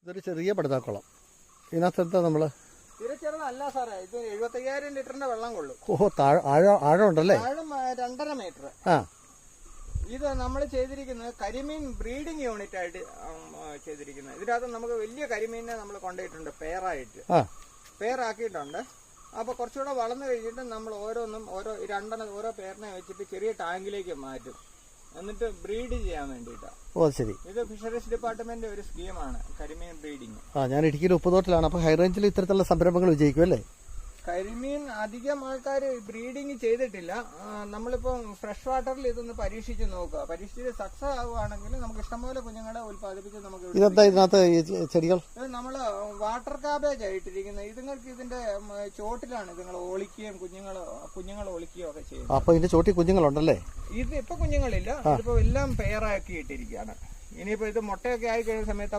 ഇതൊരു ചെറിയ പടുതാക്കുളം. ഇതിനകത്ത് നമ്മൾ ചെറുതല്ല സാറേ, ഇത് 75,000 ലിറ്ററിന്റെ വെള്ളം കൊള്ളും. ആഴം ഉണ്ടല്ലേ? ആഴം 2.5 മീറ്റർ. ഇത് നമ്മൾ ചെയ്തിരിക്കുന്നത് കരിമീൻ ബ്രീഡിംഗ് യൂണിറ്റ് ആയിട്ട് ചെയ്തിരിക്കുന്നത്. ഇതിനകത്ത് നമുക്ക് വലിയ കരിമീനിനെ നമ്മൾ കൊണ്ടുപോയിട്ടുണ്ട്, പെയറാക്കിയിട്ടുണ്ട്. അപ്പൊ കുറച്ചുകൂടെ വളർന്നു കഴിഞ്ഞിട്ട് നമ്മൾ ഓരോ പേരിനെ വെച്ചിട്ട് ചെറിയ ടാങ്കിലേക്ക് മാറ്റും, എന്നിട്ട് ബ്രീഡ് ചെയ്യാൻ വേണ്ടിയിട്ടാണ്. ഓ ശരി. ഇത് ഫിഷറീസ് ഡിപ്പാർട്ട്മെന്റ് ഒരു സ്കീമാണ് കരിമീൻ ബ്രീഡിങ്. ഞാൻ ഇടുക്കിയിൽ ഉപ്പുതോട്ടിലാണ്. അപ്പൊ ഹൈറേഞ്ചിൽ ഇത്തരത്തിലുള്ള സംരംഭങ്ങൾ വിജയിക്കും അല്ലേ? കരിമീൻ അധികം ആൾക്കാർ ബ്രീഡിങ് ചെയ്തിട്ടില്ല. നമ്മളിപ്പം ഫ്രഷ് വാട്ടറിൽ ഇതൊന്ന് പരീക്ഷിച്ച് നോക്കുക. പരീക്ഷിച്ച് സക്സസ് ആവുകയാണെങ്കിൽ നമുക്ക് ഇഷ്ടംപോലെ കുഞ്ഞുങ്ങളെ ഉത്പാദിപ്പിച്ച് നമുക്ക്. ഇതെന്താ ഇതിനകത്ത് ചെടികൾ? ഇത് നമ്മള് വാട്ടർ കാബേജ് ആയിട്ടിരിക്കുന്നത്. ഇതുങ്ങൾക്ക് ഇതിന്റെ ചോട്ടിലാണ് ഇതുങ്ങൾ ഒളിക്കുകയും കുഞ്ഞുങ്ങൾ ഒളിക്കുകയും ഒക്കെ ചെയ്യുന്നത്. അപ്പൊ ഇതിന്റെ ചോട്ടിൽ കുഞ്ഞുങ്ങളുണ്ടല്ലേ? ഇത് ഇപ്പൊ കുഞ്ഞുങ്ങളില്ല, ഇതിപ്പോ എല്ലാം പെയറാക്കി ഇട്ടിരിക്കുകയാണ്. ഇനിയിപ്പോ ഇത് മുട്ടയൊക്കെ ആയി കഴിയുന്ന സമയത്ത്